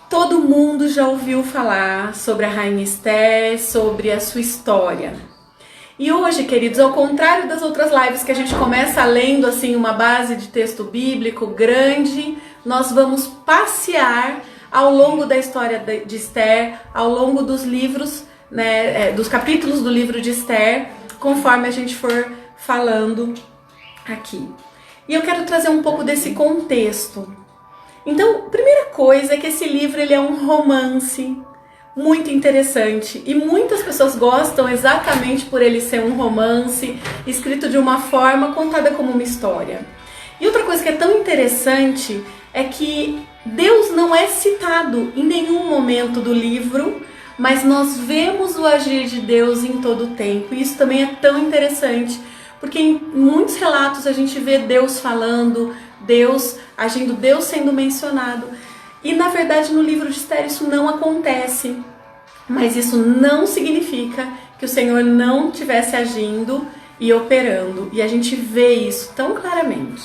Todo mundo já ouviu falar sobre a Rainha Esther, sobre a sua história. E hoje, queridos, ao contrário das outras lives que a gente começa lendo assim uma base de texto bíblico grande, nós vamos passear ao longo da história de Esther, ao longo dos livros, né, dos capítulos do livro de Esther, conforme a gente for falando aqui. E eu quero trazer um pouco desse contexto. Então, a primeira coisa é que esse livro ele é um romance muito interessante e muitas pessoas gostam exatamente por ele ser um romance escrito de uma forma contada como uma história. E outra coisa que é tão interessante é que Deus não é citado em nenhum momento do livro, mas nós vemos o agir de Deus em todo o tempo. E isso também é tão interessante, porque em muitos relatos a gente vê Deus falando, Deus agindo, Deus sendo mencionado. E na verdade no livro de Esther isso não acontece. Mas isso não significa que o Senhor não estivesse agindo e operando. E a gente vê isso tão claramente.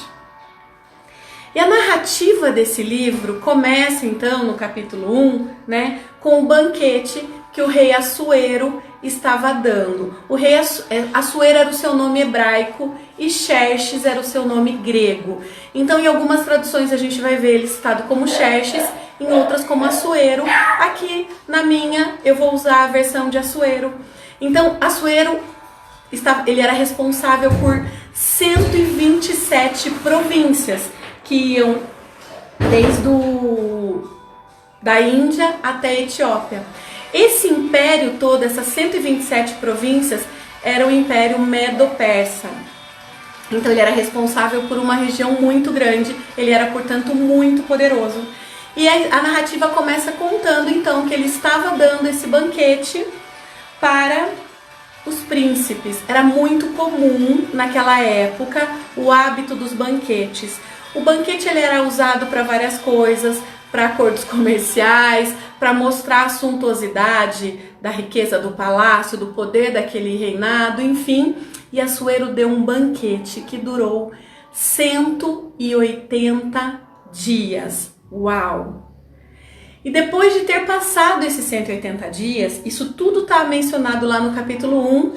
E a narrativa desse livro começa então no capítulo 1, né, com o banquete que o rei Assuero estava dando. O rei Assuero era o seu nome hebraico e Xerxes era o seu nome grego. Então em algumas traduções a gente vai ver ele citado como Xerxes, em outras como Assuero. Aqui na minha eu vou usar a versão de Assuero. Então Assuero ele era responsável por 127 províncias que iam desde da Índia até a Etiópia. Esse império todo, essas 127 províncias, era o Império Medo-Persa. Então ele era responsável por uma região muito grande, ele era, portanto, muito poderoso. E a narrativa começa contando, então, que ele estava dando esse banquete para os príncipes. Era muito comum, naquela época, o hábito dos banquetes. O banquete ele era usado para várias coisas, para acordos comerciais, para mostrar a suntuosidade da riqueza do palácio, do poder daquele reinado, enfim. E Assuero deu um banquete que durou 180 dias. Uau! E depois de ter passado esses 180 dias, isso tudo está mencionado lá no capítulo 1,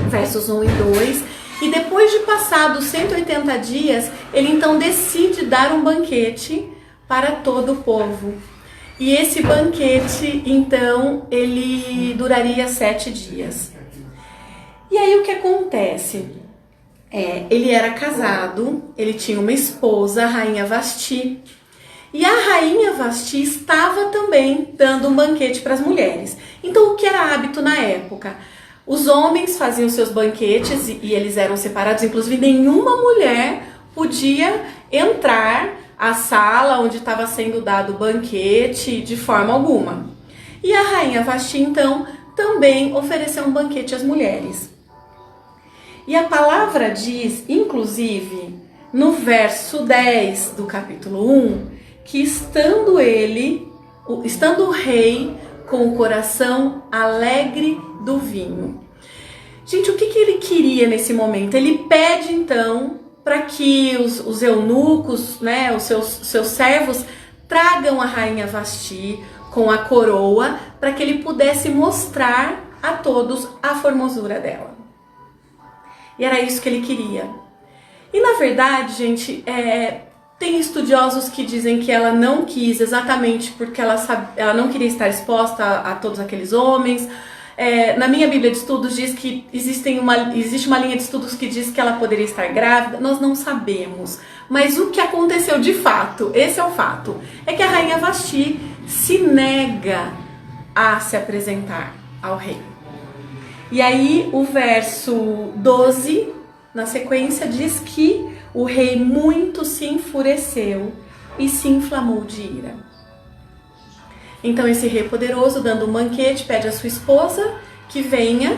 versos 1 e 2. E depois de passados 180 dias, ele então decide dar um banquete para todo o povo. E esse banquete, então, ele duraria 7 dias. E aí o que acontece? Ele era casado, ele tinha uma esposa, a Rainha Vasti. E a Rainha Vasti estava também dando um banquete para as mulheres. Então, o que era hábito na época? Os homens faziam seus banquetes e eles eram separados, inclusive nenhuma mulher podia entrar à sala onde estava sendo dado o banquete de forma alguma. E a Rainha Vasti, então, também ofereceu um banquete às mulheres. E a palavra diz, inclusive, no verso 10 do capítulo 1, que estando o rei com o coração alegre do vinho. Gente, o que ele queria nesse momento? Ele pede então para que os eunucos, né, os seus servos, tragam a Rainha Vasti com a coroa para que ele pudesse mostrar a todos a formosura dela. E era isso que ele queria. E na verdade, gente, tem estudiosos que dizem que ela não quis exatamente porque ela não queria estar exposta a todos aqueles homens. Na minha Bíblia de Estudos diz que existe uma linha de estudos que diz que ela poderia estar grávida. Nós não sabemos. Mas o que aconteceu de fato, esse é o fato, é que a Rainha Vasti se nega a se apresentar ao rei. E aí o verso 12, na sequência, diz que o rei muito se enfureceu e se inflamou de ira. Então esse rei poderoso, dando um banquete, pede à sua esposa que venha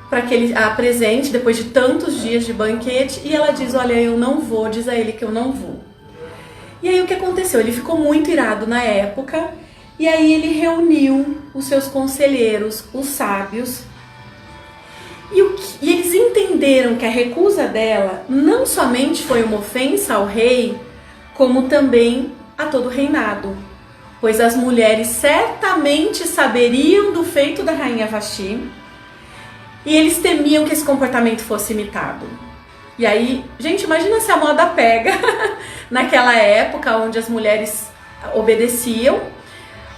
para que ele a apresente depois de tantos dias de banquete. E ela diz, olha, eu não vou, diz a ele que eu não vou. E aí o que aconteceu? Ele ficou muito irado na época. E aí ele reuniu os seus conselheiros, os sábios. E eles entenderam que a recusa dela não somente foi uma ofensa ao rei, como também a todo o reinado. pois as mulheres certamente saberiam do feito da rainha Vasti, e eles temiam que esse comportamento fosse imitado. E aí, gente, imagina se a moda pega naquela época onde as mulheres obedeciam,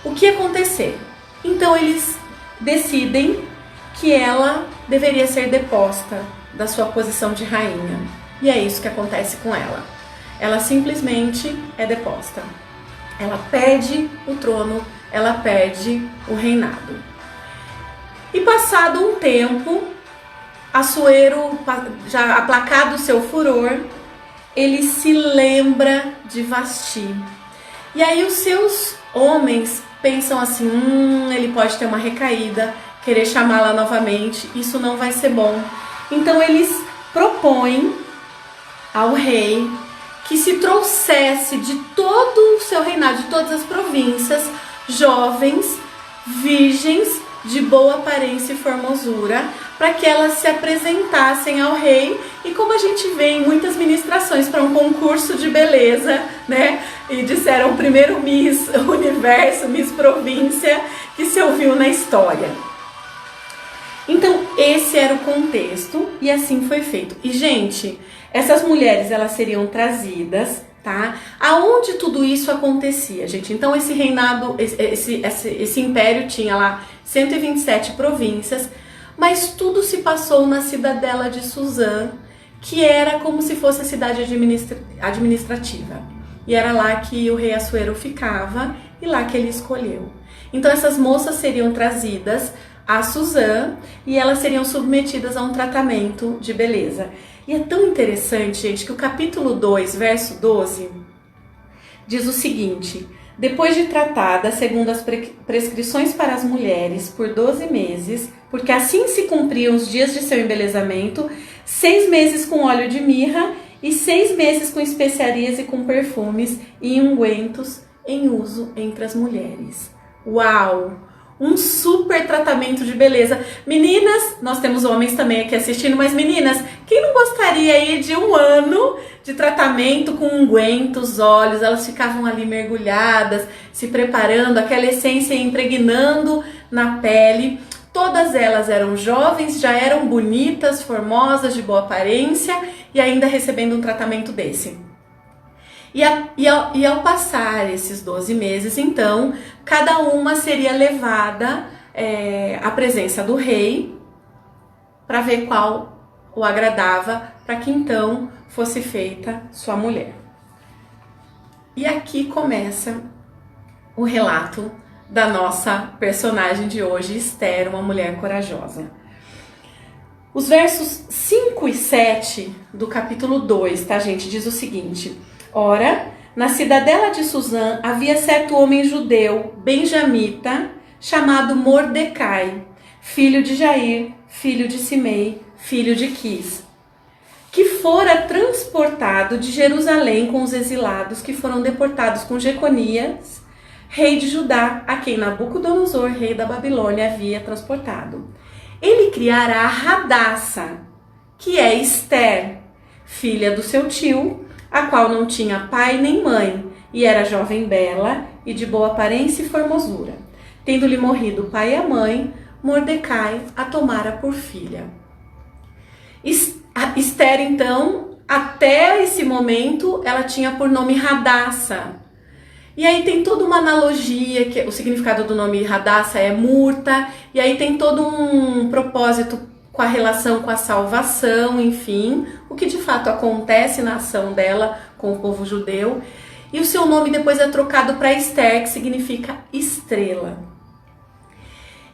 o que ia acontecer? Então eles decidem que ela deveria ser deposta da sua posição de rainha. E é isso que acontece com ela. Ela simplesmente é deposta. Ela perde o trono, ela perde o reinado. E passado um tempo, Assuero, já aplacado o seu furor, ele se lembra de Vasti. E aí os seus homens pensam assim, ele pode ter uma recaída, querer chamá-la novamente, isso não vai ser bom. Então eles propõem ao rei que se trouxesse de todo o seu reinado, de todas as províncias, jovens, virgens, de boa aparência e formosura, para que elas se apresentassem ao rei, e como a gente vê em muitas ministrações para um concurso de beleza, né? E disseram o primeiro Miss Universo, Miss Província que se ouviu na história. Então esse era o contexto e assim foi feito. E gente, essas mulheres elas seriam trazidas, tá? Aonde tudo isso acontecia, gente? Então esse reinado, esse império tinha lá 127 províncias, mas tudo se passou na cidadela de Suzã, que era como se fosse a cidade administrativa. E era lá que o rei Assuero ficava e lá que ele escolheu. Então essas moças seriam trazidas a Suzã e elas seriam submetidas a um tratamento de beleza. E é tão interessante, gente, que o capítulo 2, verso 12, diz o seguinte: depois de tratada segundo as prescrições para as mulheres por 12 meses, porque assim se cumpriam os dias de seu embelezamento, 6 meses com óleo de mirra e 6 meses com especiarias e com perfumes e ungüentos em uso entre as mulheres. Uau! Um super tratamento de beleza. Meninas, nós temos homens também aqui assistindo, mas meninas, quem não gostaria aí de um ano de tratamento com ungüentos, óleos? Elas ficavam ali mergulhadas, se preparando, aquela essência impregnando na pele. Todas elas eram jovens, já eram bonitas, formosas, de boa aparência e ainda recebendo um tratamento desse. E ao passar esses 12 meses, então, cada uma seria levada à presença do rei para ver qual o agradava, para que então fosse feita sua mulher. E aqui começa o relato da nossa personagem de hoje, Esther, uma mulher corajosa. Os versos 5 e 7 do capítulo 2, tá, gente? Diz o seguinte: ora, na cidadela de Suzã havia certo homem judeu, benjamita, chamado Mordecai, filho de Jair, filho de Simei, filho de Quis, que fora transportado de Jerusalém com os exilados que foram deportados com Jeconias, rei de Judá, a quem Nabucodonosor, rei da Babilônia, havia transportado. Ele criara a Radassa, que é Esther, filha do seu tio, a qual não tinha pai nem mãe, e era jovem bela e de boa aparência e formosura. Tendo-lhe morrido o pai e a mãe, Mordecai a tomara por filha. Esther, então, até esse momento, ela tinha por nome Radassa. E aí tem toda uma analogia, que o significado do nome Radassa é murta, e aí tem todo um propósito com a relação com a salvação, enfim, o que de fato acontece na ação dela com o povo judeu. E o seu nome depois é trocado para Esther, que significa estrela.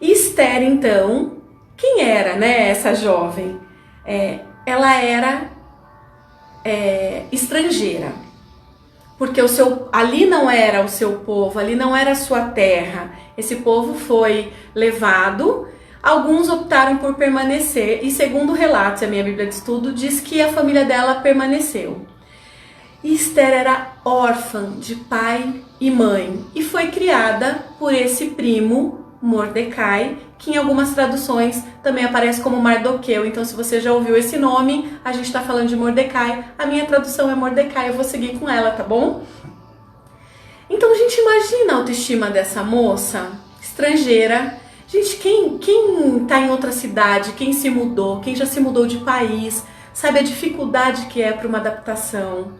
Esther, então, quem era, né, essa jovem? Ela era estrangeira, porque ali não era o seu povo, ali não era a sua terra. Esse povo foi levado, alguns optaram por permanecer, e segundo relatos, a minha Bíblia de Estudo diz que a família dela permaneceu. E Esther era órfã de pai e mãe, e foi criada por esse primo, Mordecai, que em algumas traduções também aparece como Mardoqueu. Então, se você já ouviu esse nome, a gente está falando de Mordecai. A minha tradução é Mordecai, eu vou seguir com ela, tá bom? Então a gente imagina a autoestima dessa moça estrangeira. Gente, quem tá em outra cidade, quem se mudou, quem já se mudou de país, sabe a dificuldade que é para uma adaptação.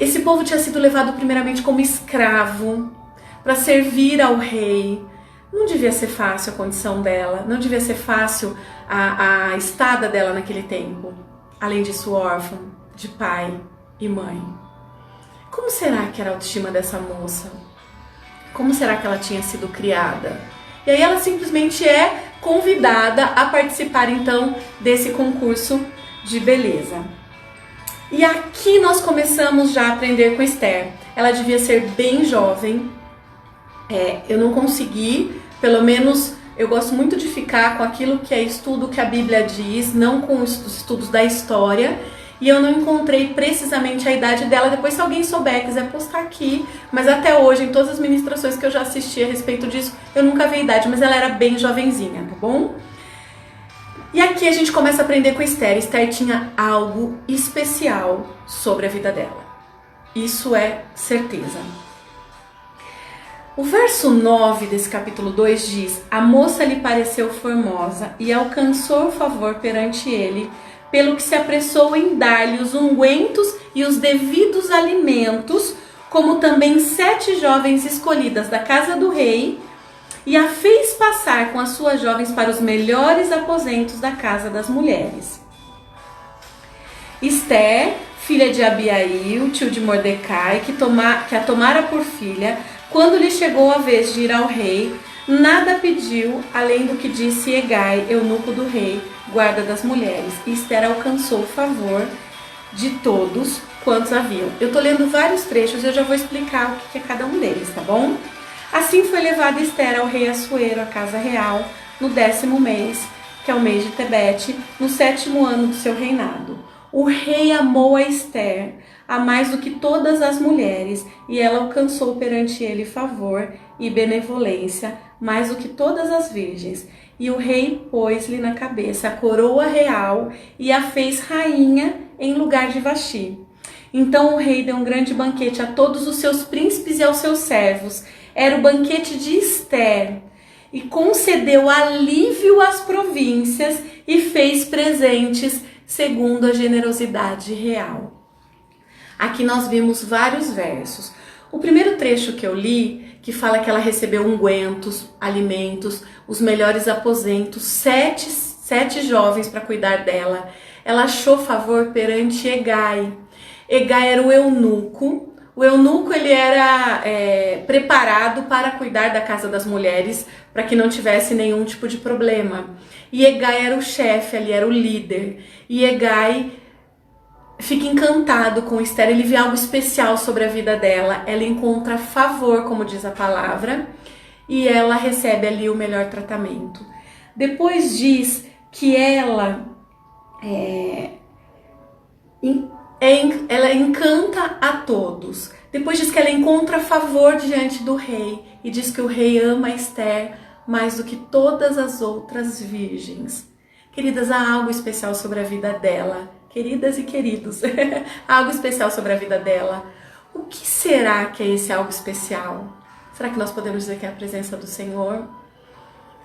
Esse povo tinha sido levado primeiramente como escravo para servir ao rei. Não devia ser fácil a condição dela, não devia ser fácil a estada dela naquele tempo. Além disso, órfã de pai e mãe. Como será que era a autoestima dessa moça? Como será que ela tinha sido criada? E aí ela simplesmente é convidada a participar então desse concurso de beleza. E aqui nós começamos já a aprender com Esther. Ela devia ser bem jovem. Eu não consegui, pelo menos eu gosto muito de ficar com aquilo que é estudo que a Bíblia diz, não com os estudos da história. E eu não encontrei precisamente a idade dela. Depois, se alguém souber, quiser postar aqui. Mas até hoje, em todas as ministrações que eu já assisti a respeito disso, eu nunca vi a idade, mas ela era bem jovenzinha, tá bom? E aqui a gente começa a aprender com Esther. Esther tinha algo especial sobre a vida dela. Isso é certeza. O verso 9 desse capítulo 2 diz: a moça lhe pareceu formosa e alcançou favor perante ele, pelo que se apressou em dar-lhe os ungüentos e os devidos alimentos, como também 7 jovens escolhidas da casa do rei, e a fez passar com as suas jovens para os melhores aposentos da casa das mulheres. Esther, filha de Abiail, tio de Mordecai, que a tomara por filha, quando lhe chegou a vez de ir ao rei, nada pediu, além do que disse Hegai, eunuco do rei, guarda das mulheres. E Esther alcançou o favor de todos quantos haviam. Eu tô lendo vários trechos e eu já vou explicar o que é cada um deles, tá bom? Assim foi levada Esther ao rei Assuero, à casa real, no 10º mês, que é o mês de Tebete, no 7º ano do seu reinado. O rei amou a Esther, a mais do que todas as mulheres, e ela alcançou perante ele favor e benevolência, mais do que todas as virgens. E o rei pôs-lhe na cabeça a coroa real e a fez rainha em lugar de Vaxi. Então o rei deu um grande banquete a todos os seus príncipes e aos seus servos. Era o banquete de Esther. E concedeu alívio às províncias e fez presentes segundo a generosidade real. Aqui nós vimos vários versos. O primeiro trecho que eu li, que fala que ela recebeu ungüentos, alimentos, os melhores aposentos, sete jovens para cuidar dela. Ela achou favor perante Hegai. Hegai era o eunuco. O eunuco ele era preparado para cuidar da casa das mulheres, para que não tivesse nenhum tipo de problema. E Hegai era o chefe, ali era o líder. E Hegai fica encantado com Esther, ele vê algo especial sobre a vida dela, ela encontra favor, como diz a palavra, e ela recebe ali o melhor tratamento. Depois diz que ela encanta a todos. Depois diz que ela encontra favor diante do rei, e diz que o rei ama Esther mais do que todas as outras virgens. Queridas, há algo especial sobre a vida dela. Queridas e queridos, algo especial sobre a vida dela. O que será que é esse algo especial? Será que nós podemos dizer que é a presença do Senhor?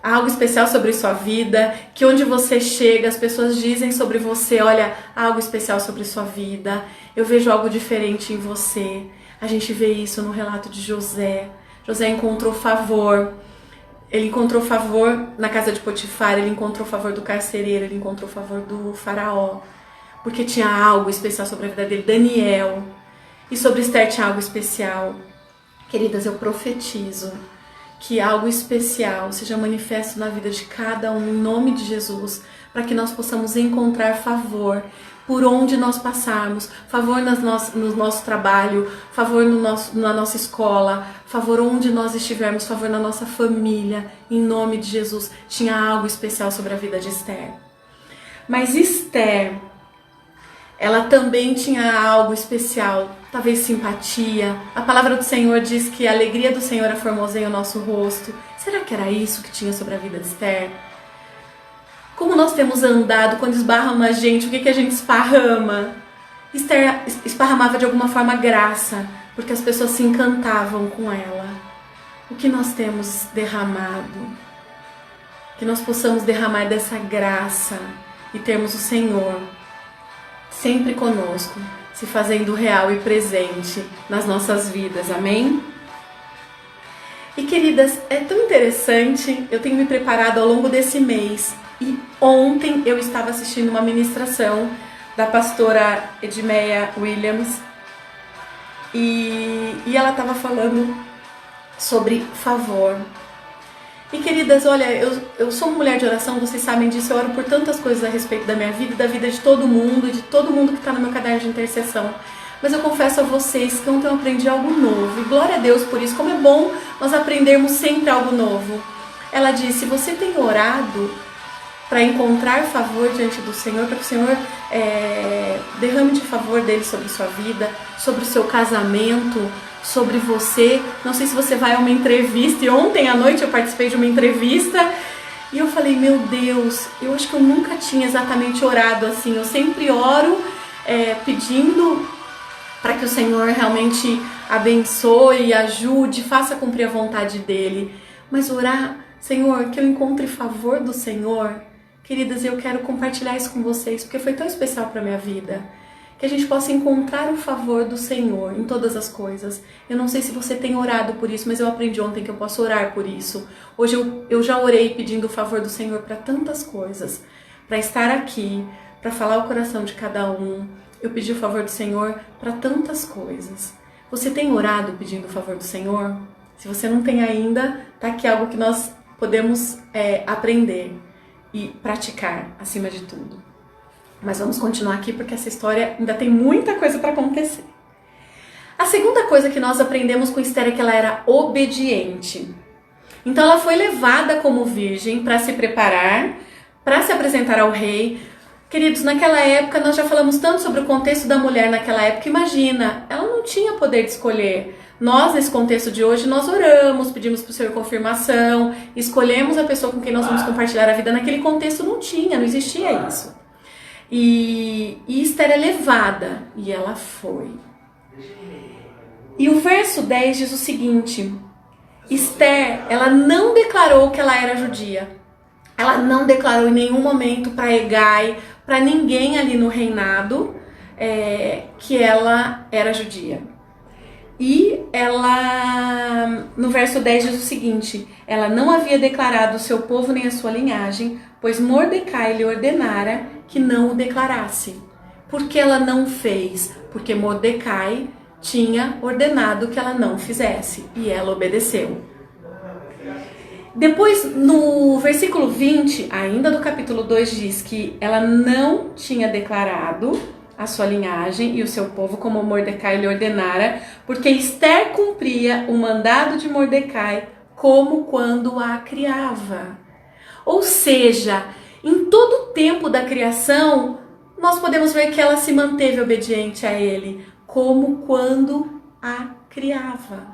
Há algo especial sobre sua vida, que onde você chega, as pessoas dizem sobre você, olha, há algo especial sobre sua vida, eu vejo algo diferente em você. A gente vê isso no relato de José. José encontrou favor. Ele encontrou favor na casa de Potifar, ele encontrou favor do carcereiro, ele encontrou favor do faraó. Porque tinha algo especial sobre a vida dele. Daniel. E sobre Esther tinha algo especial. Queridas, eu profetizo que algo especial seja manifesto na vida de cada um, em nome de Jesus, para que nós possamos encontrar favor por onde nós passarmos, favor no nosso trabalho, favor na nossa escola, favor onde nós estivermos, favor na nossa família, em nome de Jesus. Tinha algo especial sobre a vida de Esther. Mas Esther, ela também tinha algo especial, talvez simpatia. A palavra do Senhor diz que a alegria do Senhor formoseia o nosso rosto. Será que era isso que tinha sobre a vida de Esther? Como nós temos andado, quando esbarrama a gente, o que a gente esparrama? Esther esparramava de alguma forma graça, porque as pessoas se encantavam com ela. O que nós temos derramado? Que nós possamos derramar dessa graça e termos o Senhor sempre conosco, se fazendo real e presente nas nossas vidas, amém? E queridas, é tão interessante, eu tenho me preparado ao longo desse mês, e ontem eu estava assistindo uma ministração da pastora Edmeia Williams, e ela estava falando sobre favor. E queridas, olha, eu sou uma mulher de oração, vocês sabem disso, eu oro por tantas coisas a respeito da minha vida e da vida de todo mundo, e de todo mundo que está no meu caderno de intercessão. Mas eu confesso a vocês que ontem eu aprendi algo novo, e glória a Deus por isso, como é bom nós aprendermos sempre algo novo. Ela disse, você tem orado para encontrar favor diante do Senhor, para que o Senhor derrame de favor dele sobre a sua vida, sobre o seu casamento, sobre você. Não sei se você vai a uma entrevista, e ontem à noite eu participei de uma entrevista e eu falei, meu Deus, eu acho que eu nunca tinha exatamente orado assim. Eu sempre oro pedindo para que o Senhor realmente abençoe, ajude, faça cumprir a vontade dele. Mas orar, Senhor, que eu encontre favor do Senhor. Queridas, eu quero compartilhar isso com vocês, porque foi tão especial para a minha vida. Que a gente possa encontrar o favor do Senhor em todas as coisas. Eu não sei se você tem orado por isso, mas eu aprendi ontem que eu posso orar por isso. Hoje eu já orei pedindo o favor do Senhor para tantas coisas. Para estar aqui, para falar o coração de cada um. Eu pedi o favor do Senhor para tantas coisas. Você tem orado pedindo o favor do Senhor? Se você não tem ainda, tá aqui algo que nós podemos aprender e praticar acima de tudo. Mas vamos continuar aqui porque essa história ainda tem muita coisa para acontecer. A segunda coisa que nós aprendemos com Esther é que ela era obediente. Então ela foi levada como virgem para se preparar, para se apresentar ao rei. Queridos, naquela época nós já falamos tanto sobre o contexto da mulher naquela época. Imagina, ela não tinha poder de escolher. Nós, nesse contexto de hoje, nós oramos, pedimos para o Senhor confirmação, escolhemos a pessoa com quem nós vamos compartilhar a vida. Naquele contexto não existia isso. E Esther é levada, e ela foi. E o verso 10 diz o seguinte, Esther, ela não declarou que ela era judia. Ela não declarou em nenhum momento para Hegai, para ninguém ali no reinado, que ela era judia. E ela, no verso 10 diz o seguinte, ela não havia declarado o seu povo nem a sua linhagem, pois Mordecai lhe ordenara que não o declarasse. Por que ela não fez? Porque Mordecai tinha ordenado que ela não fizesse, e ela obedeceu. Depois, no versículo 20, ainda do capítulo 2, diz que ela não tinha declarado a sua linhagem e o seu povo como Mordecai lhe ordenara, porque Esther cumpria o mandado de Mordecai como quando a criava. Ou seja, em todo o tempo da criação, nós podemos ver que ela se manteve obediente a ele, como quando a criava.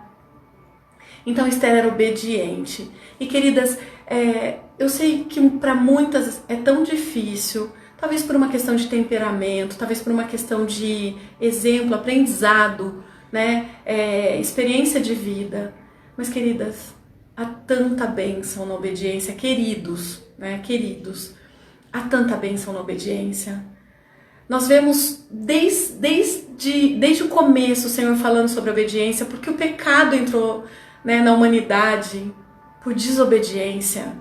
Então Esther era obediente. E queridas, eu sei que para muitas é tão difícil, talvez por uma questão de temperamento, talvez por uma questão de exemplo, aprendizado, né? Experiência de vida. Mas queridas, há tanta bênção na obediência, queridos, né? Queridos, há tanta bênção na obediência. Nós vemos desde o começo o Senhor falando sobre obediência, porque o pecado entrou, né, na humanidade por desobediência.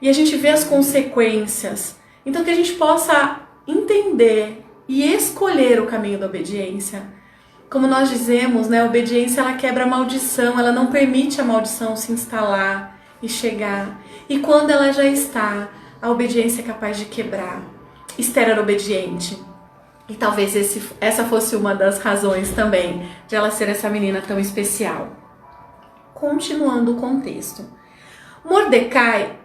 E a gente vê as consequências. Então que a gente possa entender e escolher o caminho da obediência. Como nós dizemos, né, a obediência ela quebra a maldição, ela não permite a maldição se instalar e chegar. E quando ela já está, a obediência é capaz de quebrar. Esther era obediente. E talvez essa fosse uma das razões também de ela ser essa menina tão especial. Continuando o contexto. Mordecai,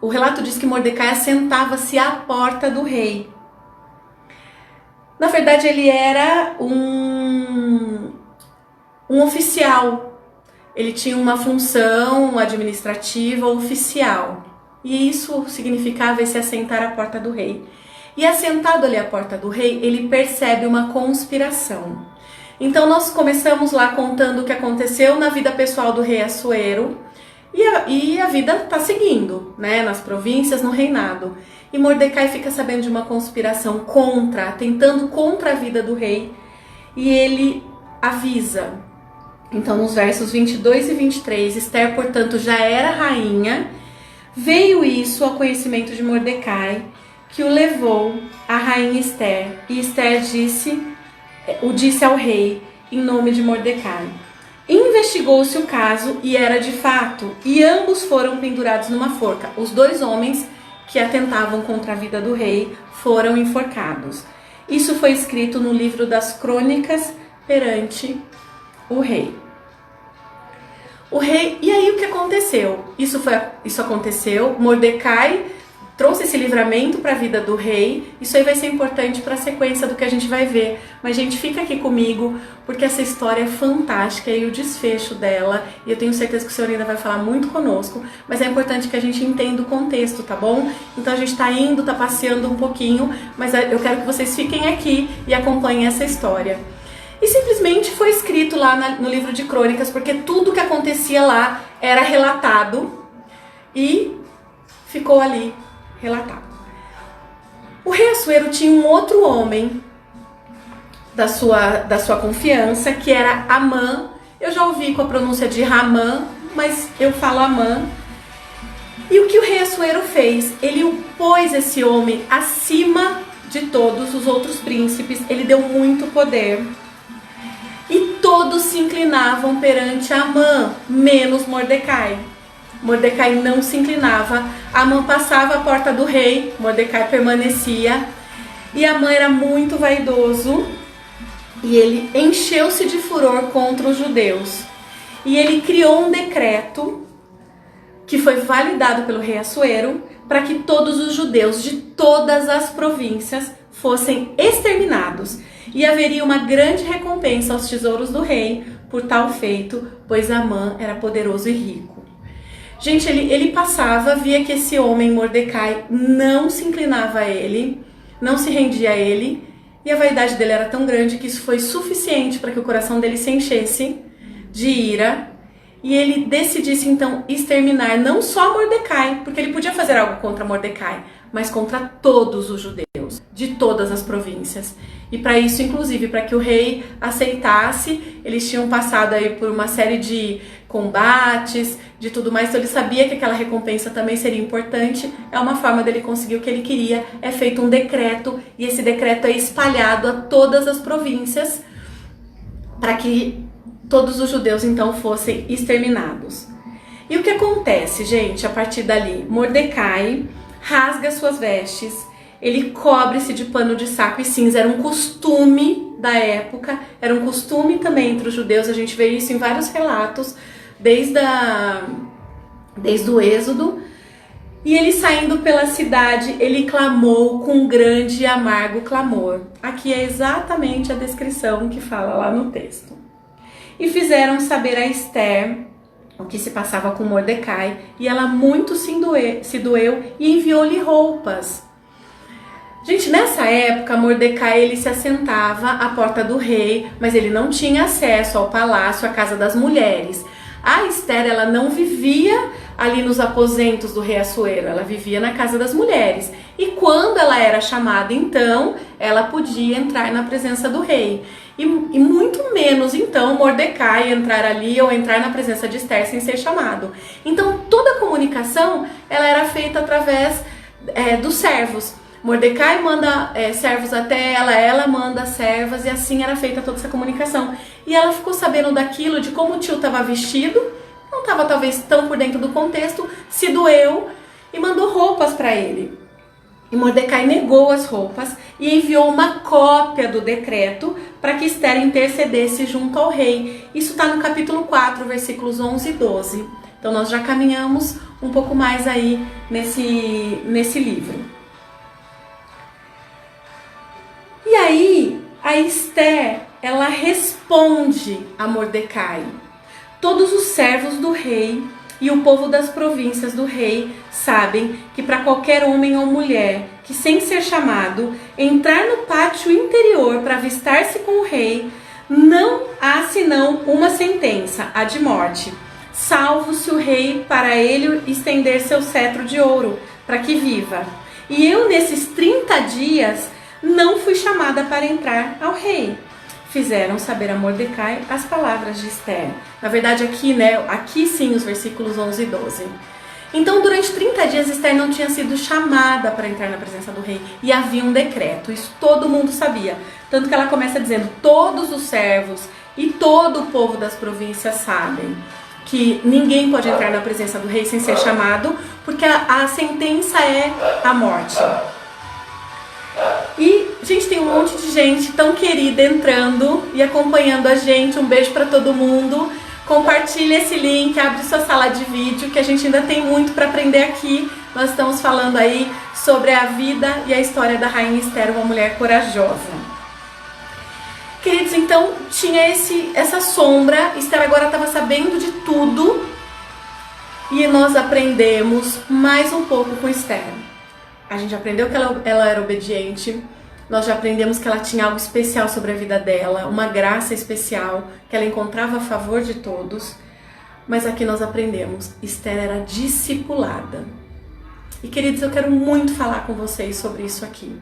o relato diz que Mordecai assentava-se à porta do rei. Na verdade, ele era um oficial. Ele tinha uma função administrativa oficial. E isso significava se assentar à porta do rei. E assentado ali à porta do rei, ele percebe uma conspiração. Então nós começamos lá contando o que aconteceu na vida pessoal do rei Assuero, e a vida está seguindo, né, nas províncias, no reinado. E Mordecai fica sabendo de uma conspiração tentando contra a vida do rei, e ele avisa. Então nos versos 22 e 23, Esther, portanto, já era rainha, veio isso ao conhecimento de Mordecai, que o levou à rainha Esther, e Esther o disse ao rei em nome de Mordecai. Investigou-se o caso e era de fato, e ambos foram pendurados numa forca. Os 2 homens que atentavam contra a vida do rei foram enforcados. Isso foi escrito no livro das crônicas perante o rei. E aí o que aconteceu? Isso aconteceu, Mordecai trouxe esse livramento para a vida do rei. Isso aí vai ser importante para a sequência do que a gente vai ver. Mas, gente, fica aqui comigo, porque essa história é fantástica e o desfecho dela, e eu tenho certeza que o senhor ainda vai falar muito conosco, mas é importante que a gente entenda o contexto, tá bom? Então a gente tá passeando um pouquinho, mas eu quero que vocês fiquem aqui e acompanhem essa história. E simplesmente foi escrito lá no livro de crônicas, porque tudo que acontecia lá era relatado e ficou ali relatado. O rei Assuero tinha um outro homem da sua confiança, que era Amã. Eu já ouvi com a pronúncia de Ramã, mas eu falo Amã. E o que o rei Assuero fez? Ele pôs esse homem acima de todos os outros príncipes, ele deu muito poder. E todos se inclinavam perante Amã, menos Mordecai. Mordecai não se inclinava. Amã passava a porta do rei, Mordecai permanecia. E Amã era muito vaidoso e ele encheu-se de furor contra os judeus. E ele criou um decreto que foi validado pelo rei Assuero para que todos os judeus de todas as províncias fossem exterminados. E haveria uma grande recompensa aos tesouros do rei por tal feito, pois Amã era poderoso e rico. Gente, ele passava, via que esse homem, Mordecai, não se inclinava a ele, não se rendia a ele, e a vaidade dele era tão grande que isso foi suficiente para que o coração dele se enchesse de ira, e ele decidisse então exterminar não só Mordecai, porque ele podia fazer algo contra Mordecai, mas contra todos os judeus, de todas as províncias. E para isso, inclusive, para que o rei aceitasse, eles tinham passado aí por uma série de combates, de tudo mais, então ele sabia que aquela recompensa também seria importante. É uma forma dele conseguir o que ele queria, é feito um decreto, e esse decreto é espalhado a todas as províncias, para que todos os judeus então fossem exterminados. E o que acontece, gente, a partir dali? Mordecai rasga suas vestes, ele cobre-se de pano de saco e cinza. Era um costume da época, era um costume também entre os judeus. A gente vê isso em vários relatos, desde o Êxodo. E ele, saindo pela cidade, ele clamou com grande e amargo clamor. Aqui é exatamente a descrição que fala lá no texto. E fizeram saber a Esther o que se passava com Mordecai, e ela muito se doeu e enviou-lhe roupas. Gente, nessa época, Mordecai ele se assentava à porta do rei, mas ele não tinha acesso ao palácio, à casa das mulheres. A Esther, ela não vivia ali nos aposentos do rei Assuero, ela vivia na casa das mulheres. E quando ela era chamada, então, ela podia entrar na presença do rei. E muito menos, então, Mordecai entrar ali ou entrar na presença de Esther sem ser chamado. Então, toda a comunicação, ela era feita através dos servos. Mordecai manda servos até ela manda servas, e assim era feita toda essa comunicação. E ela ficou sabendo daquilo, de como o tio estava vestido, não estava talvez tão por dentro do contexto, se doeu e mandou roupas para ele. E Mordecai negou as roupas e enviou uma cópia do decreto para que Esther intercedesse junto ao rei. Isso está no capítulo 4, versículos 11 e 12. Então nós já caminhamos um pouco mais aí nesse livro. E aí, a Esther, ela responde a Mordecai. Todos os servos do rei e o povo das províncias do rei sabem que para qualquer homem ou mulher que, sem ser chamado, entrar no pátio interior para avistar-se com o rei, Não há senão uma sentença, a de morte, salvo se o rei para ele estender seu cetro de ouro, para que viva. E eu nesses 30 dias não fui chamada para entrar ao rei. Fizeram saber a Mordecai as palavras de Esther. Na verdade aqui sim os versículos 11 e 12. Então durante 30 dias Esther não tinha sido chamada para entrar na presença do rei. E havia um decreto, isso todo mundo sabia. Tanto que ela começa dizendo, todos os servos e todo o povo das províncias sabem que ninguém pode entrar na presença do rei sem ser chamado, porque a sentença é a morte. E, gente, tem um monte de gente tão querida entrando e acompanhando a gente. Um beijo para todo mundo. Compartilha esse link, abre sua sala de vídeo, que a gente ainda tem muito para aprender aqui. Nós estamos falando aí sobre a vida e a história da Rainha Esther, uma mulher corajosa. Queridos, então tinha essa sombra. Esther agora estava sabendo de tudo. E nós aprendemos mais um pouco com Esther. A gente aprendeu que ela era obediente. Nós já aprendemos que ela tinha algo especial sobre a vida dela, uma graça especial, que ela encontrava a favor de todos. Mas aqui nós aprendemos, Esther era discipulada. E queridos, eu quero muito falar com vocês sobre isso aqui.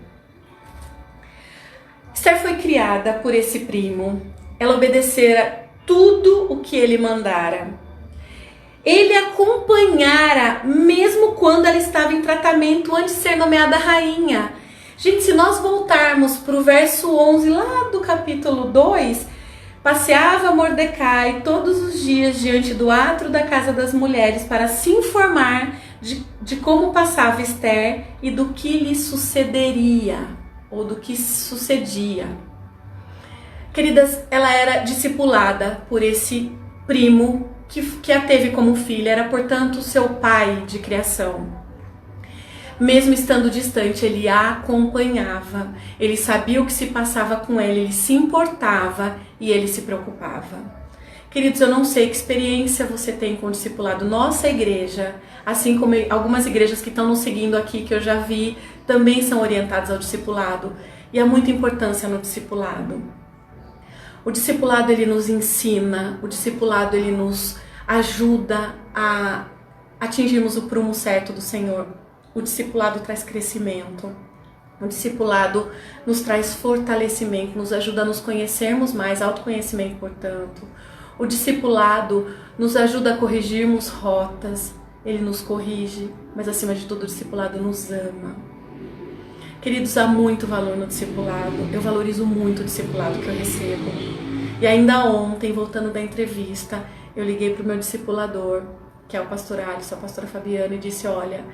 Esther foi criada por esse primo, ela obedecera tudo o que ele mandara. Ele acompanhara mesmo quando ela estava em tratamento antes de ser nomeada rainha. Gente, se nós voltarmos para o verso 11 lá do capítulo 2, passeava Mordecai todos os dias diante do átrio da casa das mulheres para se informar de como passava Esther e do que lhe sucederia, ou do que sucedia. Queridas, ela era discipulada por esse primo que a teve como filha, era portanto seu pai de criação. Mesmo estando distante, ele a acompanhava, ele sabia o que se passava com ela, ele se importava e ele se preocupava. Queridos, eu não sei que experiência você tem com o discipulado. Nossa igreja, assim como algumas igrejas que estão nos seguindo aqui, que eu já vi, também são orientadas ao discipulado. E há muita importância no discipulado. O discipulado, ele nos ensina, o discipulado, ele nos ajuda a atingirmos o prumo certo do Senhor. O discipulado traz crescimento, o discipulado nos traz fortalecimento, nos ajuda a nos conhecermos mais, autoconhecimento, portanto. O discipulado nos ajuda a corrigirmos rotas, ele nos corrige, mas acima de tudo o discipulado nos ama. Queridos, há muito valor no discipulado, eu valorizo muito o discipulado que eu recebo. E ainda ontem, voltando da entrevista, eu liguei para o meu discipulador, que é o pastor Alisson, a pastora Fabiana, e disse, olha,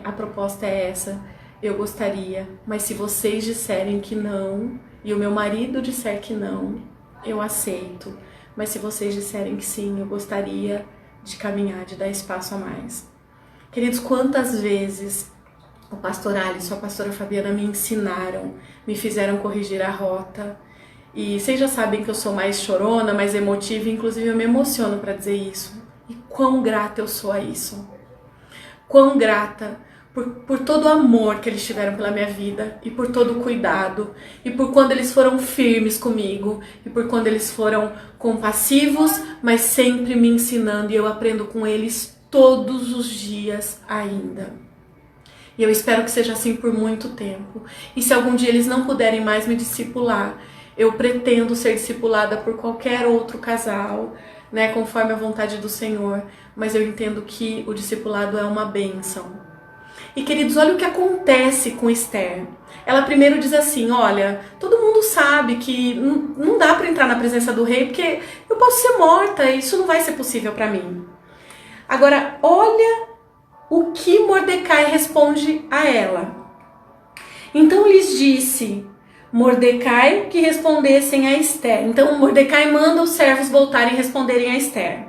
a proposta é essa, eu gostaria, mas se vocês disserem que não, e o meu marido disser que não, eu aceito. Mas se vocês disserem que sim, eu gostaria de caminhar, de dar espaço a mais. Queridos, quantas vezes o pastor Alisson, a pastora Fabiana me ensinaram, me fizeram corrigir a rota. E vocês já sabem que eu sou mais chorona, mais emotiva, inclusive eu me emociono para dizer isso. E quão grata eu sou a isso. Quão grata por todo o amor que eles tiveram pela minha vida e por todo o cuidado e por quando eles foram firmes comigo e por quando eles foram compassivos, mas sempre me ensinando, e eu aprendo com eles todos os dias ainda. E eu espero que seja assim por muito tempo. E se algum dia eles não puderem mais me discipular, eu pretendo ser discipulada por qualquer outro casal, né, conforme a vontade do Senhor, mas eu entendo que o discipulado é uma bênção. E queridos, olha o que acontece com Esther. Ela primeiro diz assim, olha, todo mundo sabe que não dá para entrar na presença do rei, porque eu posso ser morta, e isso não vai ser possível para mim. Agora, olha o que Mordecai responde a ela. Então lhes disse Mordecai que respondessem a Esther. Então Mordecai manda os servos voltarem e responderem a Esther.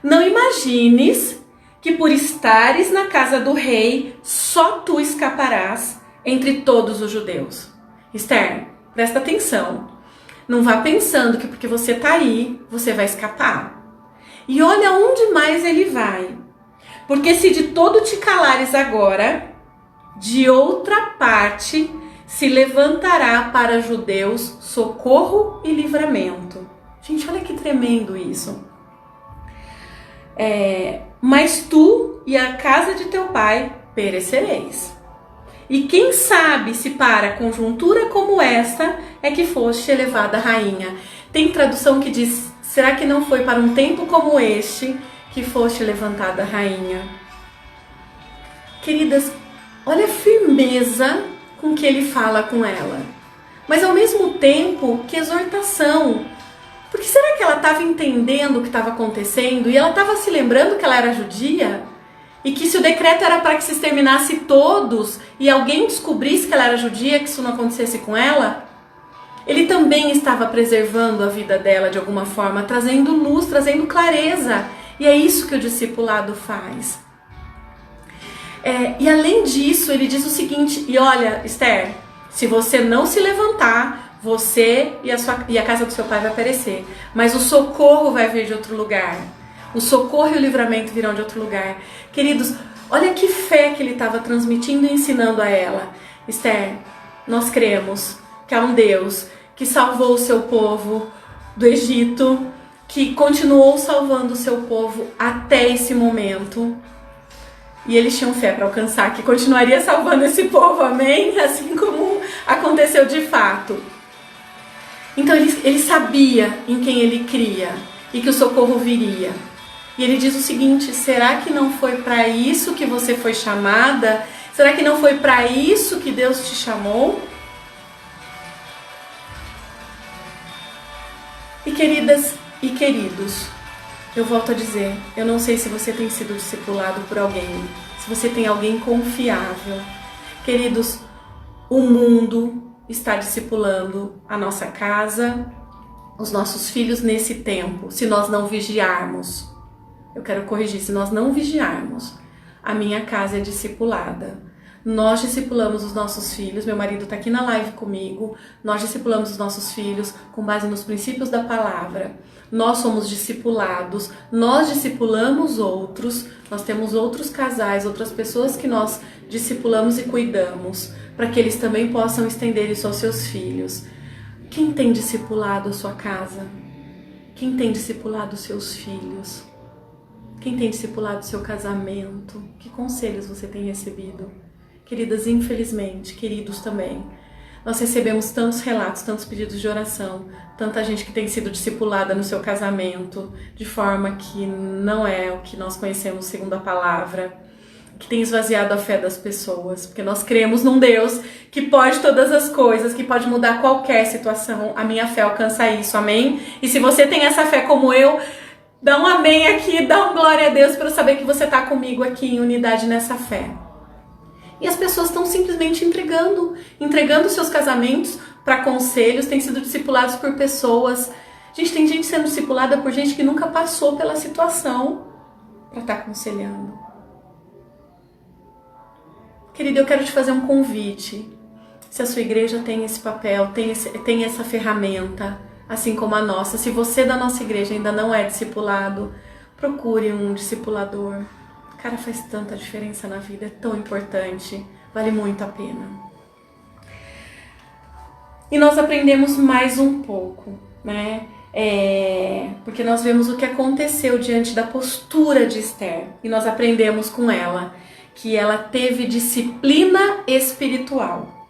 Não imagines que por estares na casa do rei, só tu escaparás entre todos os judeus. Esther, presta atenção. Não vá pensando que porque você está aí, você vai escapar. E olha onde mais ele vai. Porque se de todo te calares agora, de outra parte se levantará para judeus socorro e livramento. Gente, olha que tremendo isso. Mas tu e a casa de teu pai perecereis. E quem sabe se para conjuntura como esta é que foste elevada rainha. Tem tradução que diz, será que não foi para um tempo como este que foste levantada rainha? Queridas, olha a firmeza com que ele fala com ela. Mas ao mesmo tempo, que exortação. Porque será que ela estava entendendo o que estava acontecendo? E ela estava se lembrando que ela era judia? E que se o decreto era para que se exterminasse todos e alguém descobrisse que ela era judia, que isso não acontecesse com ela, ele também estava preservando a vida dela de alguma forma, trazendo luz, trazendo clareza. E é isso que o discipulado faz. E além disso, ele diz o seguinte, e olha, Esther, se você não se levantar, você e a casa do seu pai vai perecer, mas o socorro vai vir de outro lugar. O socorro e o livramento virão de outro lugar. Queridos, olha que fé que ele estava transmitindo e ensinando a ela. Esther, nós cremos que há um Deus que salvou o seu povo do Egito, que continuou salvando o seu povo até esse momento. E eles tinham fé para alcançar, que continuaria salvando esse povo, amém? Assim como aconteceu de fato. Então ele sabia em quem ele cria e que o socorro viria. E ele diz o seguinte, será que não foi para isso que você foi chamada? Será que não foi para isso que Deus te chamou? E queridas e queridos, eu volto a dizer, eu não sei se você tem sido discipulado por alguém, se você tem alguém confiável. Queridos, o mundo está discipulando a nossa casa, os nossos filhos nesse tempo, se nós não vigiarmos. Eu quero corrigir, se nós não vigiarmos, a minha casa é discipulada. Nós discipulamos os nossos filhos, meu marido está aqui na live comigo, nós discipulamos os nossos filhos com base nos princípios da palavra. Nós somos discipulados, nós discipulamos outros, nós temos outros casais, outras pessoas que nós discipulamos e cuidamos, para que eles também possam estender isso aos seus filhos. Quem tem discipulado a sua casa? Quem tem discipulado os seus filhos? Quem tem discipulado o seu casamento? Que conselhos você tem recebido? Queridas, infelizmente, queridos também, nós recebemos tantos relatos, tantos pedidos de oração, tanta gente que tem sido discipulada no seu casamento, de forma que não é o que nós conhecemos segundo a palavra, que tem esvaziado a fé das pessoas, porque nós cremos num Deus que pode todas as coisas, que pode mudar qualquer situação. A minha fé alcança isso, amém? E se você tem essa fé como eu, dá um amém aqui, dá um glória a Deus para eu saber que você está comigo aqui em unidade nessa fé. E as pessoas estão simplesmente entregando seus casamentos para conselhos, têm sido discipulados por pessoas. Gente, tem gente sendo discipulada por gente que nunca passou pela situação para estar aconselhando. Querida, eu quero te fazer um convite. Se a sua igreja tem esse papel, tem essa ferramenta, assim como a nossa, se você da nossa igreja ainda não é discipulado, procure um discipulador. Cara, faz tanta diferença na vida, é tão importante, vale muito a pena. E nós aprendemos mais um pouco, né? Porque nós vemos o que aconteceu diante da postura de Esther. E nós aprendemos com ela que ela teve disciplina espiritual.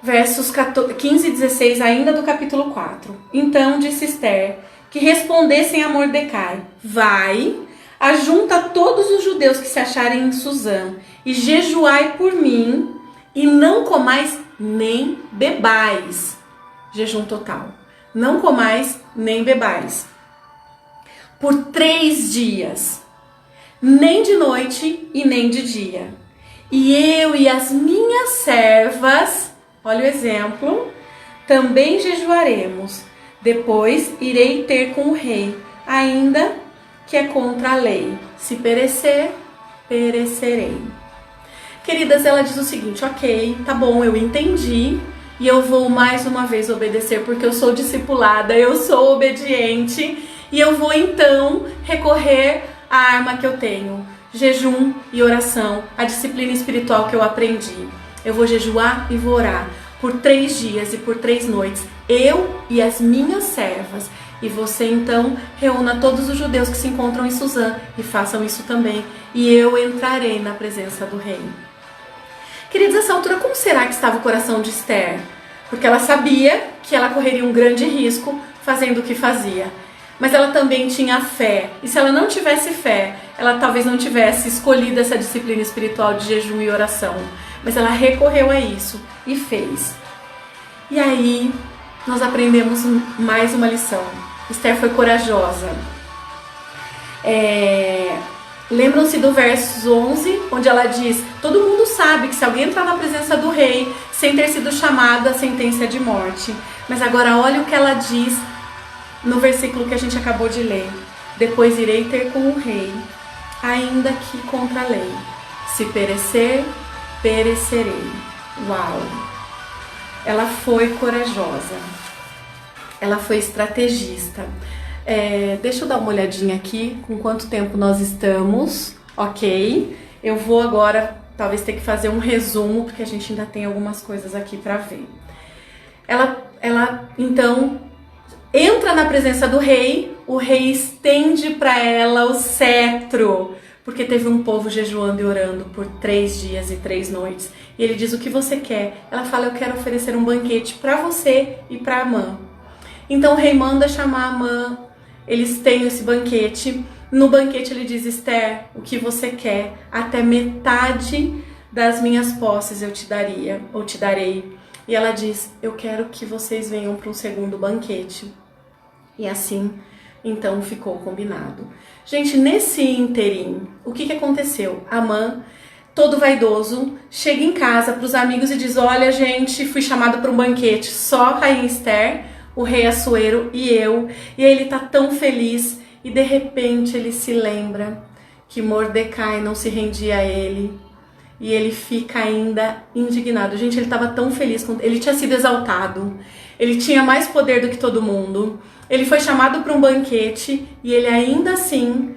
Versos 15 e 16 ainda do capítulo 4. Então disse Esther que respondessem a Mordecai: vai, ajunta todos os judeus que se acharem em Suzã e jejuai por mim e não comais nem bebais. Jejum total. Não comais nem bebais. Por 3 dias, nem de noite e nem de dia. E eu e as minhas servas, olha o exemplo, também jejuaremos. Depois irei ter com o rei, ainda que é contra a lei. Se perecer, perecerei. Queridas, ela diz o seguinte: ok, tá bom, eu entendi. E eu vou mais uma vez obedecer, porque eu sou discipulada, eu sou obediente. E eu vou então recorrer à arma que eu tenho: jejum e oração, a disciplina espiritual que eu aprendi. eu vou jejuar e vou orar por 3 dias e por 3 noites, eu e as minhas servas. E você então reúna todos os judeus que se encontram em Suzã e façam isso também. E eu entrarei na presença do rei. Queridos, nessa altura, como será que estava o coração de Esther? Porque ela sabia que ela correria um grande risco fazendo o que fazia. Mas ela também tinha fé. E se ela não tivesse fé, ela talvez não tivesse escolhido essa disciplina espiritual de jejum e oração. Mas ela recorreu a isso e fez. E aí, nós aprendemos mais uma lição. Esther foi corajosa. Lembram-se do verso 11, onde ela diz: todo mundo sabe que se alguém entrar na presença do rei sem ter sido chamado, a sentença é de morte. Mas agora olha o que ela diz no versículo que a gente acabou de ler. Depois irei ter com o rei, ainda que contra a lei. Se perecer, perecerei. Uau! Ela foi corajosa. Ela foi estrategista. Deixa eu dar uma olhadinha aqui com quanto tempo nós estamos. Ok. Eu vou agora talvez ter que fazer um resumo, porque a gente ainda tem algumas coisas aqui para ver. Ela então entra na presença do rei. O rei estende para ela o cetro, porque teve um povo jejuando e orando por 3 dias e 3 noites. E ele diz: o que você quer? Ela fala: eu quero oferecer um banquete para você e para Amã. Então o rei manda chamar Amã, eles têm esse banquete. No banquete ele diz: Esther, o que você quer? Até metade das minhas posses eu te darei. E ela diz: eu quero que vocês venham para um segundo banquete. E assim, então ficou combinado. Gente, nesse interim, o que aconteceu? Amã, todo vaidoso, chega em casa para os amigos e diz: olha, gente, fui chamado para um banquete, só a rainha Esther, o rei Assuero e eu. E aí ele tá tão feliz e de repente ele se lembra que Mordecai não se rendia a ele e ele fica ainda indignado. Gente, ele estava tão feliz, ele tinha sido exaltado, ele tinha mais poder do que todo mundo, ele foi chamado para um banquete e ele ainda assim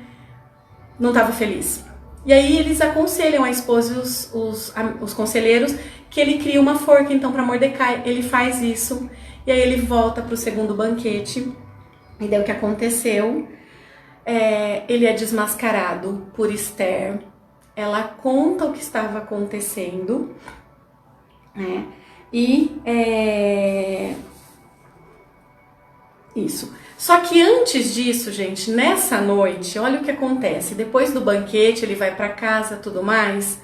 não estava feliz. E aí eles aconselham a esposa e os conselheiros que ele cria uma forca então para Mordecai. Ele faz isso. E aí ele volta para o segundo banquete. E daí o que aconteceu? Ele é desmascarado por Esther. Ela conta o que estava acontecendo. Isso. Só que antes disso, gente, nessa noite, olha o que acontece. Depois do banquete, ele vai para casa, tudo mais.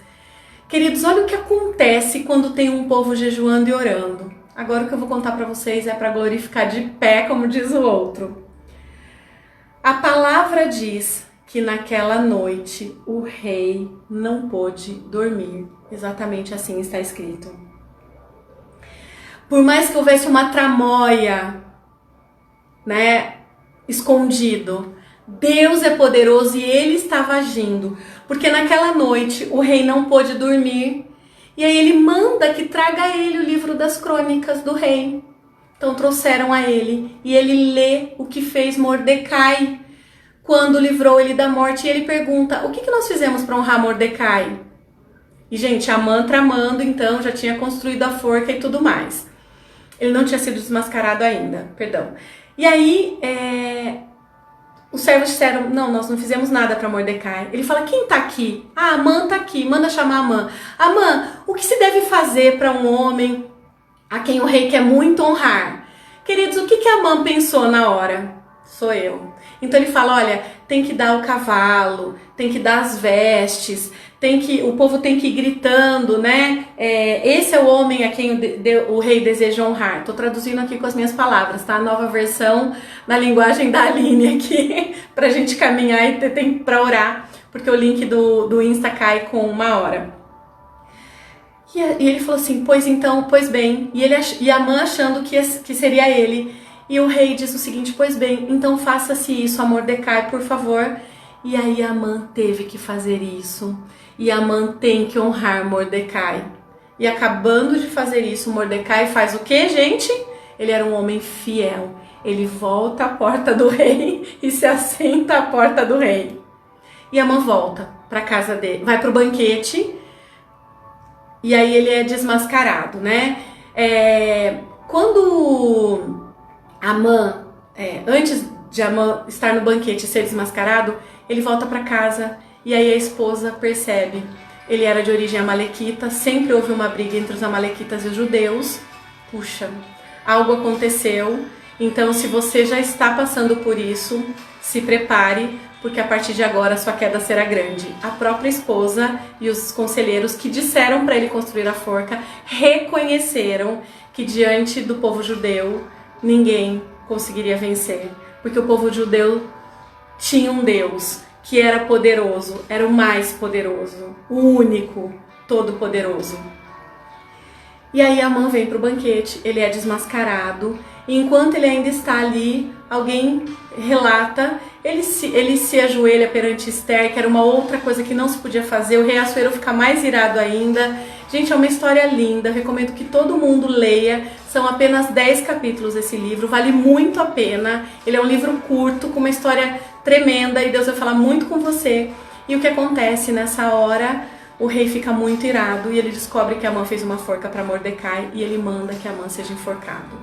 Queridos, olha o que acontece quando tem um povo jejuando e orando. Agora o que eu vou contar para vocês é para glorificar de pé, como diz o outro. A palavra diz que naquela noite o rei não pôde dormir. Exatamente assim está escrito. Por mais que houvesse uma tramóia, escondido, Deus é poderoso e ele estava agindo. Porque naquela noite o rei não pôde dormir. E aí ele manda que traga a ele o livro das crônicas do rei. Então trouxeram a ele e ele lê o que fez Mordecai quando livrou ele da morte. E ele pergunta: o que nós fizemos para honrar Mordecai? E gente, Amã tramando, então já tinha construído a forca e tudo mais. Ele não tinha sido desmascarado ainda, perdão. E aí os servos disseram: não, nós não fizemos nada para Mordecai. Ele fala: quem tá aqui? Ah, Amã tá aqui, manda chamar Amã. Amã, o que se deve fazer para um homem a quem o rei quer muito honrar? Queridos, o que Amã pensou na hora? Sou eu. Então ele fala: olha, tem que dar o cavalo, tem que dar as vestes, o povo tem que ir gritando, esse é o homem a quem o rei deseja honrar. Tô traduzindo aqui com as minhas palavras, tá? A nova versão na linguagem da Aline aqui, pra gente caminhar e ter tempo pra orar, porque o link do Insta cai com 1 hora. E ele falou assim: pois bem. E Amã achando que seria ele. E o rei diz o seguinte: pois bem, então faça-se isso a Mordecai, por favor. E aí Amã teve que fazer isso. E Amã tem que honrar Mordecai. E acabando de fazer isso, Mordecai faz o que, gente? Ele era um homem fiel. Ele volta à porta do rei e se assenta à porta do rei. E Amã volta para casa dele, vai para o banquete. e aí ele é desmascarado, né? Quando Amã, antes de Amã estar no banquete e ser desmascarado, ele volta para casa e aí a esposa percebe. Ele era de origem amalequita, sempre houve uma briga entre os amalequitas e os judeus. Puxa, algo aconteceu. Então, se você já está passando por isso, se prepare, porque a partir de agora a sua queda será grande. A própria esposa e os conselheiros que disseram para ele construir a forca reconheceram que diante do povo judeu ninguém conseguiria vencer, porque o povo judeu tinha um Deus que era poderoso, era o mais poderoso, o único, todo-poderoso. E aí Amã vem para o banquete, ele é desmascarado, e enquanto ele ainda está ali, alguém relata, ele se ajoelha perante Esther, que era uma outra coisa que não se podia fazer, o rei Assuero fica mais irado ainda. Gente, é uma história linda, eu recomendo que todo mundo leia, são apenas 10 capítulos esse livro, vale muito a pena, ele é um livro curto, com uma história tremenda, e Deus vai falar muito com você. E o que acontece nessa hora? O rei fica muito irado e ele descobre que Amã fez uma forca para Mordecai e ele manda que Amã seja enforcado.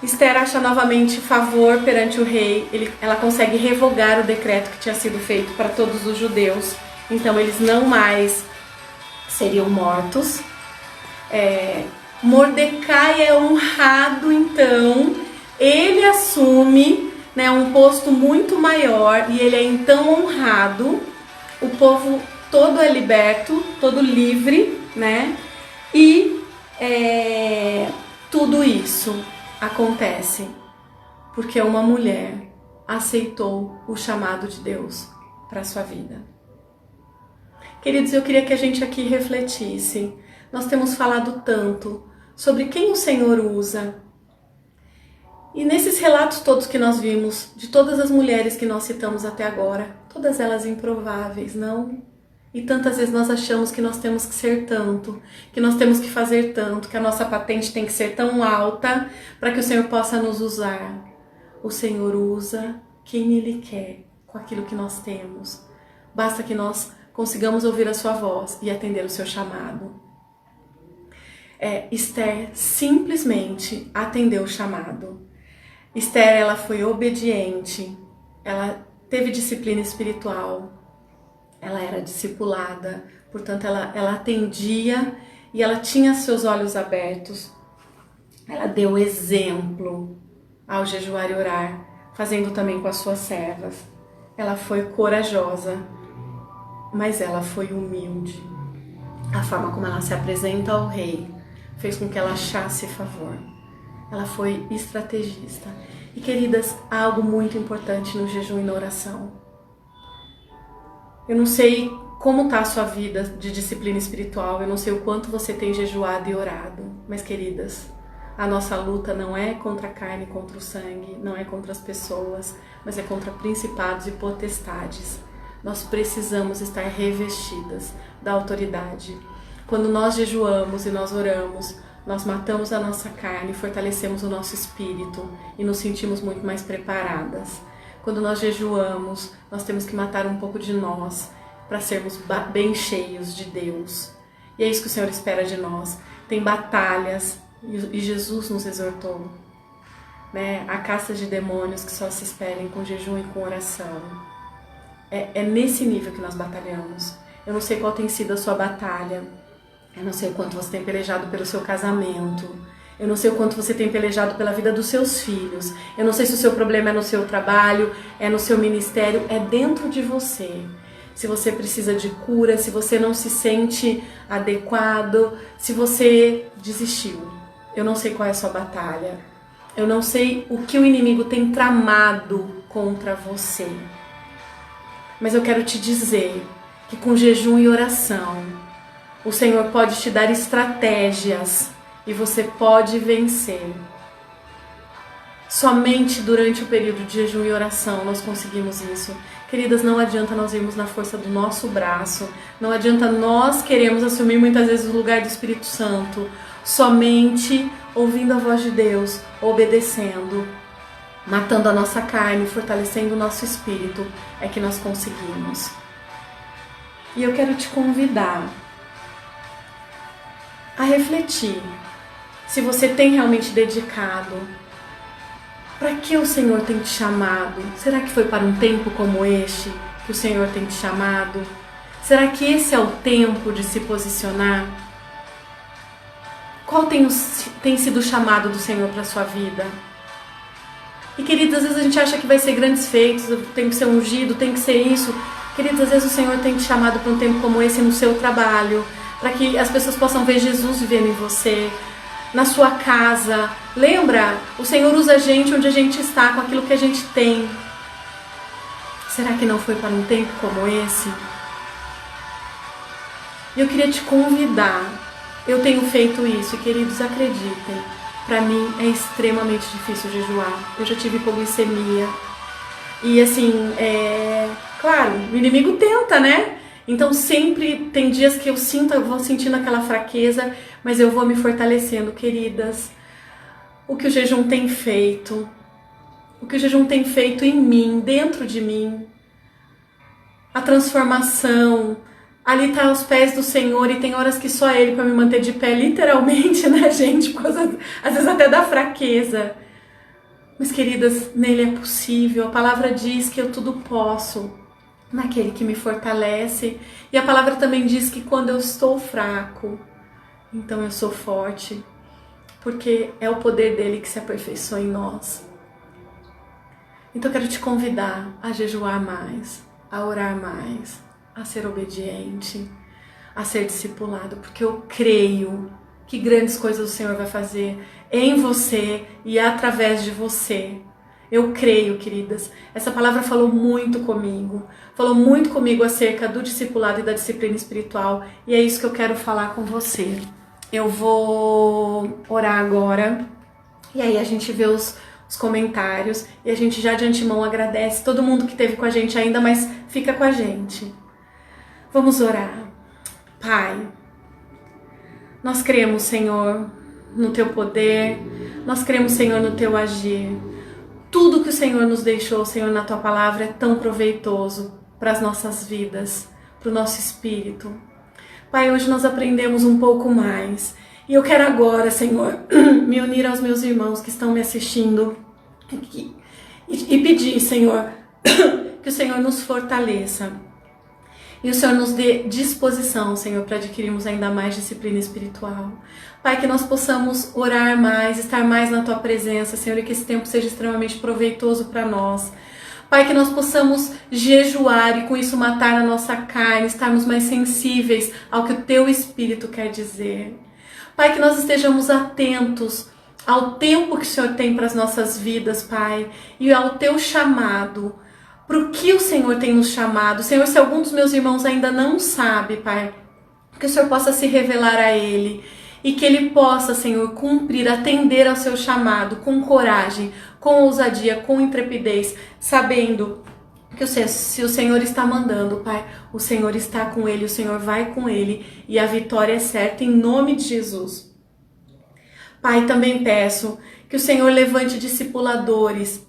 Esther acha novamente favor perante o rei, ela consegue revogar o decreto que tinha sido feito para todos os judeus, então eles não mais seriam mortos. Mordecai é honrado, então ele assume, né, um posto muito maior e ele é então honrado. O povo todo é liberto, todo livre, né? E tudo isso acontece porque uma mulher aceitou o chamado de Deus para a sua vida. Queridos, eu queria que a gente aqui refletisse. Nós temos falado tanto sobre quem o Senhor usa. E nesses relatos todos que nós vimos, de todas as mulheres que nós citamos até agora, todas elas improváveis, não? E tantas vezes nós achamos que nós temos que ser tanto, que nós temos que fazer tanto, que a nossa patente tem que ser tão alta para que o Senhor possa nos usar. O Senhor usa quem Ele quer com aquilo que nós temos. Basta que nós consigamos ouvir a sua voz e atender o seu chamado. Esther simplesmente atendeu o chamado. Esther, ela foi obediente, ela teve disciplina espiritual, ela era discipulada, portanto ela atendia e ela tinha seus olhos abertos. Ela deu exemplo ao jejuar e orar, fazendo também com as suas servas. Ela foi corajosa, mas ela foi humilde. A forma como ela se apresenta ao rei fez com que ela achasse favor. Ela foi estrategista. E queridas, há algo muito importante no jejum e na oração. Eu não sei como está a sua vida de disciplina espiritual, eu não sei o quanto você tem jejuado e orado, mas queridas, a nossa luta não é contra a carne, contra o sangue, não é contra as pessoas, mas é contra principados e potestades. Nós precisamos estar revestidas da autoridade. Quando nós jejuamos e nós oramos, nós matamos a nossa carne, fortalecemos o nosso espírito e nos sentimos muito mais preparadas. Quando nós jejuamos, nós temos que matar um pouco de nós para sermos bem cheios de Deus. E é isso que o Senhor espera de nós. Tem batalhas, e Jesus nos exortou, né? Há caças de demônios que só se esperem com jejum e com oração. É nesse nível que nós batalhamos. Eu não sei qual tem sido a sua batalha. Eu não sei o quanto você tem pelejado pelo seu casamento. Eu não sei o quanto você tem pelejado pela vida dos seus filhos. Eu não sei se o seu problema é no seu trabalho, é no seu ministério, é dentro de você. Se você precisa de cura, se você não se sente adequado, se você desistiu. Eu não sei qual é a sua batalha. Eu não sei o que o inimigo tem tramado contra você. Mas eu quero te dizer que com jejum e oração, o Senhor pode te dar estratégias e você pode vencer. Somente durante o período de jejum e oração nós conseguimos isso. Queridas, não adianta nós irmos na força do nosso braço, não adianta nós queremos assumir muitas vezes o lugar do Espírito Santo. Somente ouvindo a voz de Deus, obedecendo, matando a nossa carne, fortalecendo o nosso espírito, é que nós conseguimos. E eu quero te convidar a refletir se você tem realmente dedicado. Para que o Senhor tem te chamado? Será que foi para um tempo como este que o Senhor tem te chamado? Será que esse é o tempo de se posicionar? Qual tem sido o chamado do Senhor para a sua vida? E queridos, às vezes a gente acha que vai ser grandes feitos, tem que ser ungido, tem que ser isso. Queridos, às vezes o Senhor tem te chamado para um tempo como esse no seu trabalho, para que as pessoas possam ver Jesus vivendo em você, na sua casa. Lembra? O Senhor usa a gente onde a gente está, com aquilo que a gente tem. Será que não foi para um tempo como esse? E eu queria te convidar. Eu tenho feito isso e, queridos, acreditem, para mim é extremamente difícil jejuar. Eu já tive hipoglicemia. E assim, claro, o inimigo tenta, né? Então sempre tem dias que eu vou sentindo aquela fraqueza, mas eu vou me fortalecendo, queridas. O que o jejum tem feito, o que o jejum tem feito em mim, dentro de mim, a transformação, ali tá aos pés do Senhor e tem horas que só Ele para me manter de pé, literalmente, né, gente? Por causa, às vezes até da fraqueza. Mas, queridas, nele é possível. A palavra diz que eu tudo posso naquele que me fortalece. E a palavra também diz que quando eu estou fraco, então eu sou forte. Porque é o poder dele que se aperfeiçoa em nós. Então eu quero te convidar a jejuar mais, a orar mais, a ser obediente, a ser discipulado. Porque eu creio que grandes coisas o Senhor vai fazer em você e através de você. Eu creio, queridas. Essa palavra falou muito comigo acerca do discipulado e da disciplina espiritual, e é isso que eu quero falar com você. Eu vou orar agora, e aí a gente vê os comentários, e a gente já de antemão agradece todo mundo que esteve com a gente ainda, mas fica com a gente. Vamos orar. Pai, nós cremos, Senhor, no Teu poder, nós cremos, Senhor, no Teu agir. Tudo que o Senhor nos deixou, Senhor, na Tua palavra é tão proveitoso para as nossas vidas, para o nosso espírito. Pai, hoje nós aprendemos um pouco mais. E eu quero agora, Senhor, me unir aos meus irmãos que estão me assistindo e pedir, Senhor, que o Senhor nos fortaleça. E o Senhor nos dê disposição, Senhor, para adquirirmos ainda mais disciplina espiritual. Pai, que nós possamos orar mais, estar mais na Tua presença, Senhor, e que esse tempo seja extremamente proveitoso para nós. Pai, que nós possamos jejuar e com isso matar a nossa carne, estarmos mais sensíveis ao que o Teu Espírito quer dizer. Pai, que nós estejamos atentos ao tempo que o Senhor tem para as nossas vidas, Pai, e ao Teu chamado. Para o que o Senhor tem nos chamado. Senhor, se algum dos meus irmãos ainda não sabe, Pai, que o Senhor possa se revelar a ele e que ele possa, Senhor, cumprir, atender ao seu chamado com coragem, com ousadia, com intrepidez, sabendo que se o Senhor está mandando, Pai, o Senhor está com ele, o Senhor vai com ele e a vitória é certa em nome de Jesus. Pai, também peço que o Senhor levante discipuladores,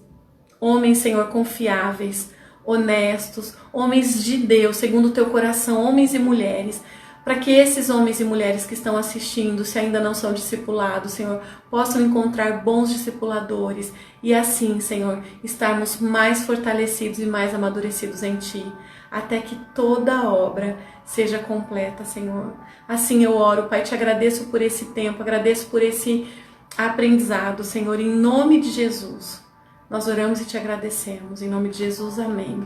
homens, Senhor, confiáveis, honestos, homens de Deus, segundo o Teu coração, homens e mulheres, para que esses homens e mulheres que estão assistindo, se ainda não são discipulados, Senhor, possam encontrar bons discipuladores e assim, Senhor, estarmos mais fortalecidos e mais amadurecidos em Ti, até que toda a obra seja completa, Senhor. Assim eu oro, Pai, te agradeço por esse tempo, agradeço por esse aprendizado, Senhor, em nome de Jesus. Nós oramos e te agradecemos. Em nome de Jesus, amém.